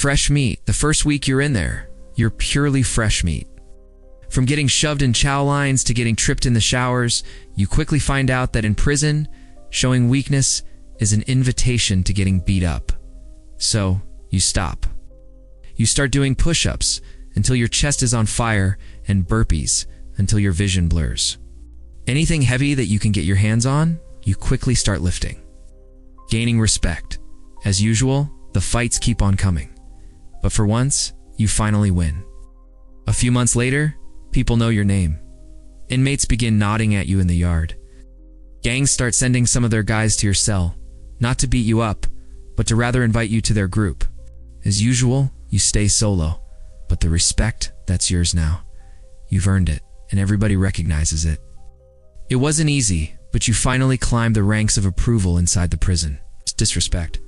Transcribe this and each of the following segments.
fresh meat. The first week you're in there, you're purely fresh meat. From getting shoved in chow lines to getting tripped in the showers, you quickly find out that in prison, showing weakness is an invitation to getting beat up. So, you stop. You start doing push-ups until your chest is on fire and burpees until your vision blurs. Anything heavy that you can get your hands on, you quickly start lifting. Gaining respect. As usual, the fights keep on coming. But for once, you finally win. A few months later, people know your name. Inmates begin nodding at you in the yard. Gangs start sending some of their guys to your cell, not to beat you up, but to rather invite you to their group. As usual, you stay solo, but the respect, that's yours now. You've earned it, and everybody recognizes it. It wasn't easy, but you finally climbed the ranks of approval inside the prison. It's disrespect.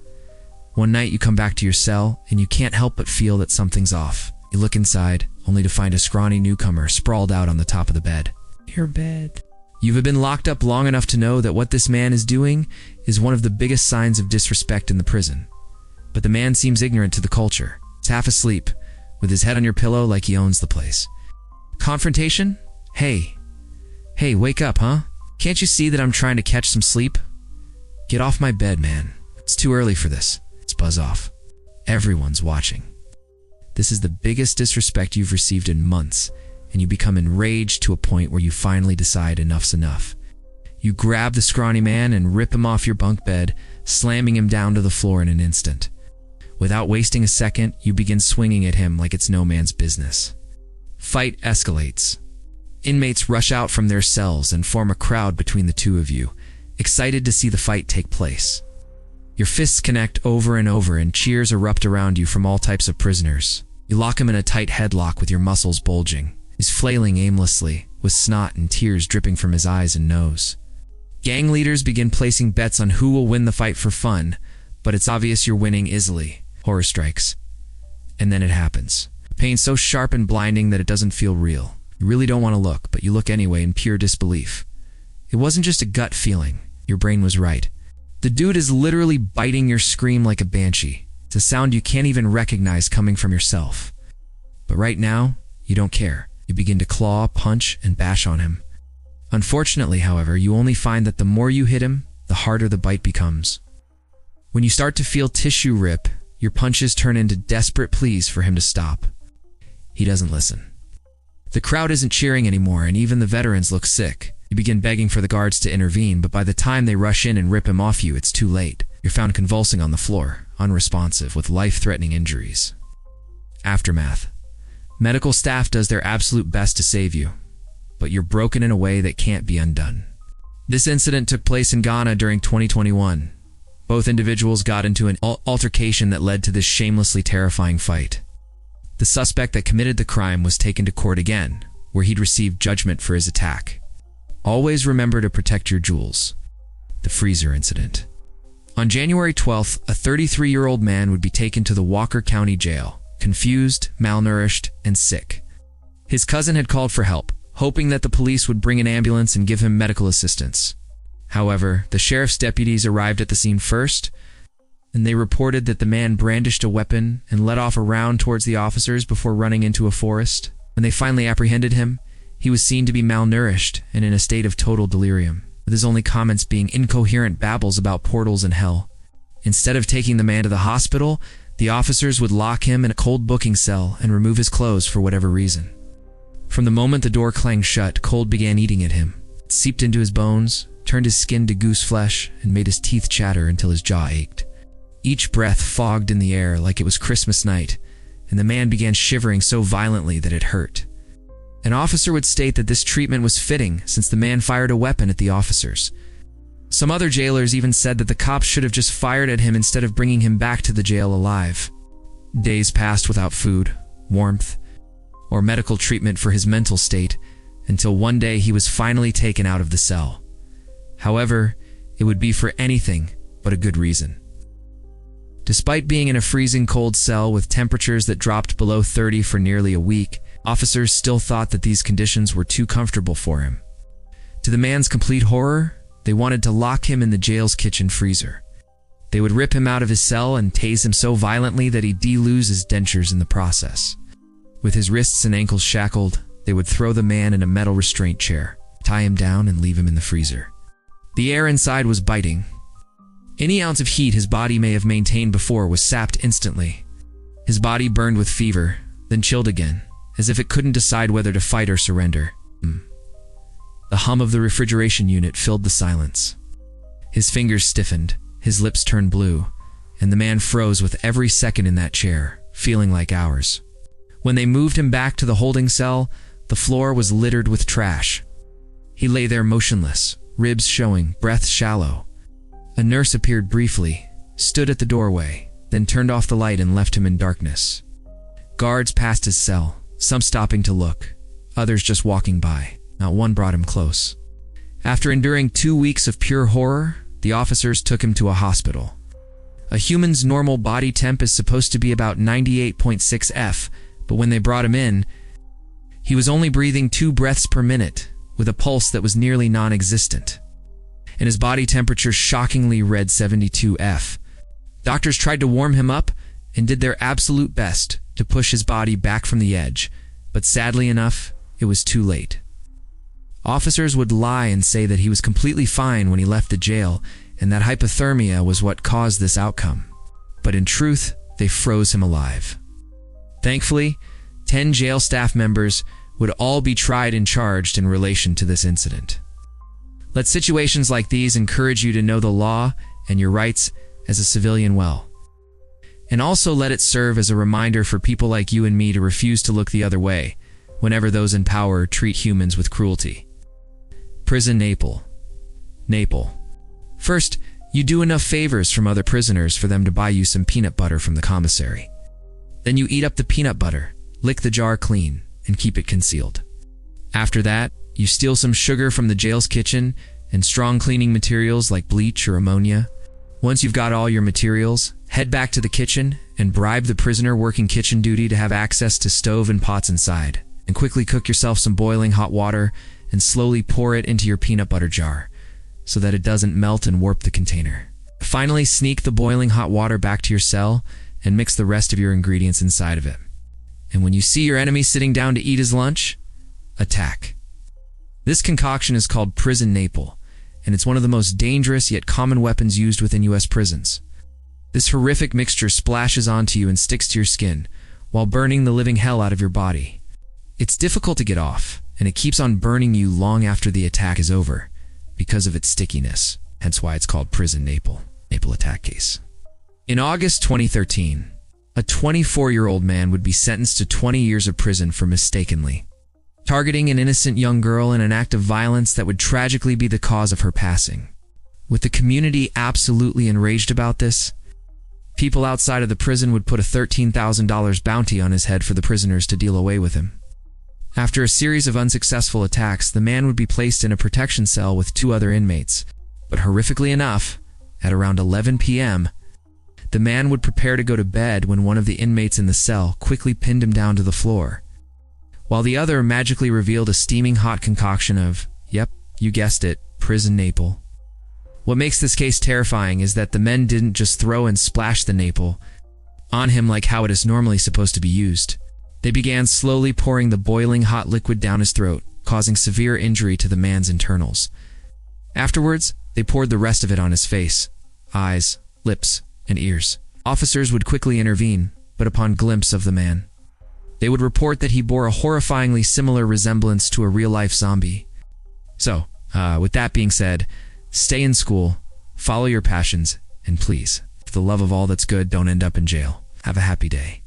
One night you come back to your cell, and you can't help but feel that something's off. You look inside, only to find a scrawny newcomer sprawled out on the top of the bed. Your bed. You've been locked up long enough to know that what this man is doing is one of the biggest signs of disrespect in the prison. But the man seems ignorant to the culture. He's half asleep, with his head on your pillow like he owns the place. Confrontation? Hey, wake up, huh? Can't you see that I'm trying to catch some sleep? Get off my bed, man. It's too early for this. Let's buzz off. Everyone's watching. This is the biggest disrespect you've received in months, and you become enraged to a point where you finally decide enough's enough. You grab the scrawny man and rip him off your bunk bed, slamming him down to the floor in an instant. Without wasting a second, you begin swinging at him like it's no man's business. Fight escalates. Inmates rush out from their cells and form a crowd between the two of you, excited to see the fight take place. Your fists connect over and over and cheers erupt around you from all types of prisoners. You lock him in a tight headlock with your muscles bulging. He's flailing aimlessly, with snot and tears dripping from his eyes and nose. Gang leaders begin placing bets on who will win the fight for fun, but it's obvious you're winning easily. Horror strikes. And then it happens. Pain so sharp and blinding that it doesn't feel real. You really don't want to look, but you look anyway in pure disbelief. It wasn't just a gut feeling. Your brain was right. The dude is literally biting your scream like a banshee. It's a sound you can't even recognize coming from yourself. But right now, you don't care. You begin to claw, punch, and bash on him. Unfortunately, however, you only find that the more you hit him, the harder the bite becomes. When you start to feel tissue rip, your punches turn into desperate pleas for him to stop. He doesn't listen. The crowd isn't cheering anymore, and even the veterans look sick. You begin begging for the guards to intervene, but by the time they rush in and rip him off you, it's too late. You're found convulsing on the floor, unresponsive, with life-threatening injuries. Aftermath. Medical staff does their absolute best to save you, but you're broken in a way that can't be undone. This incident took place in Ghana during 2021. Both individuals got into an altercation that led to this shamelessly terrifying fight. The suspect that committed the crime was taken to court again, where he'd received judgment for his attack. Always remember to protect your jewels. The freezer incident. On January 12th, a 33-year-old man would be taken to the Walker County Jail, confused, malnourished, and sick. His cousin had called for help, hoping that the police would bring an ambulance and give him medical assistance. However, the sheriff's deputies arrived at the scene first, and they reported that the man brandished a weapon and let off a round towards the officers before running into a forest. When they finally apprehended him, he was seen to be malnourished and in a state of total delirium, with his only comments being incoherent babbles about portals and hell. Instead of taking the man to the hospital, the officers would lock him in a cold booking cell and remove his clothes for whatever reason. From the moment the door clanged shut, cold began eating at him. It seeped into his bones, turned his skin to goose flesh, and made his teeth chatter until his jaw ached. Each breath fogged in the air like it was Christmas night, and the man began shivering so violently that it hurt. An officer would state that this treatment was fitting since the man fired a weapon at the officers. Some other jailers even said that the cops should have just fired at him instead of bringing him back to the jail alive. Days passed without food, warmth, or medical treatment for his mental state until one day he was finally taken out of the cell. However, it would be for anything but a good reason. Despite being in a freezing cold cell with temperatures that dropped below 30 for nearly a week, officers still thought that these conditions were too comfortable for him. To the man's complete horror, they wanted to lock him in the jail's kitchen freezer. They would rip him out of his cell and tase him so violently that he'd lose his dentures in the process. With his wrists and ankles shackled, they would throw the man in a metal restraint chair, tie him down, and leave him in the freezer. The air inside was biting. Any ounce of heat his body may have maintained before was sapped instantly. His body burned with fever, then chilled again, as if it couldn't decide whether to fight or surrender. The hum of the refrigeration unit filled the silence. His fingers stiffened, his lips turned blue, and the man froze with every second in that chair, feeling like hours. When they moved him back to the holding cell, the floor was littered with trash. He lay there motionless, ribs showing, breath shallow. A nurse appeared briefly, stood at the doorway, then turned off the light and left him in darkness. Guards passed his cell, some stopping to look, others just walking by. Not one brought him close. After enduring 2 weeks of pure horror, the officers took him to a hospital. A human's normal body temp is supposed to be about 98.6 F, but when they brought him in, he was only breathing 2 breaths per minute, with a pulse that was nearly non-existent. And his body temperature shockingly read 72 F. Doctors tried to warm him up and did their absolute best to push his body back from the edge, but sadly enough, it was too late. Officers would lie and say that he was completely fine when he left the jail and that hypothermia was what caused this outcome. But in truth, they froze him alive. Thankfully, 10 jail staff members would all be tried and charged in relation to this incident. Let situations like these encourage you to know the law and your rights as a civilian well. And also let it serve as a reminder for people like you and me to refuse to look the other way whenever those in power treat humans with cruelty. Prison Naples. First, you do enough favors from other prisoners for them to buy you some peanut butter from the commissary. Then you eat up the peanut butter, lick the jar clean, and keep it concealed. After that, you steal some sugar from the jail's kitchen and strong cleaning materials like bleach or ammonia. Once you've got all your materials, head back to the kitchen and bribe the prisoner working kitchen duty to have access to stove and pots inside, and quickly cook yourself some boiling hot water and slowly pour it into your peanut butter jar so that it doesn't melt and warp the container. Finally, sneak the boiling hot water back to your cell and mix the rest of your ingredients inside of it. And when you see your enemy sitting down to eat his lunch, attack. This concoction is called Prison Naples, and it's one of the most dangerous yet common weapons used within U.S. prisons. This horrific mixture splashes onto you and sticks to your skin, while burning the living hell out of your body. It's difficult to get off, and it keeps on burning you long after the attack is over, because of its stickiness, hence why it's called Prison Naples attack case. In August 2013, a 24-year-old man would be sentenced to 20 years of prison for mistakenly targeting an innocent young girl in an act of violence that would tragically be the cause of her passing. With the community absolutely enraged about this, people outside of the prison would put a $13,000 bounty on his head for the prisoners to deal away with him. After a series of unsuccessful attacks, the man would be placed in a protection cell with 2 other inmates. But horrifically enough, at around 11 p.m., the man would prepare to go to bed when one of the inmates in the cell quickly pinned him down to the floor, while the other magically revealed a steaming hot concoction of, yep, you guessed it, Prison Naples. What makes this case terrifying is that the men didn't just throw and splash the Naples on him like how it is normally supposed to be used. They began slowly pouring the boiling hot liquid down his throat, causing severe injury to the man's internals. Afterwards, they poured the rest of it on his face, eyes, lips, and ears. Officers would quickly intervene, but upon glimpse of the man, they would report that he bore a horrifyingly similar resemblance to a real-life zombie. So, with that being said, stay in school, follow your passions, and please, for the love of all that's good, don't end up in jail. Have a happy day.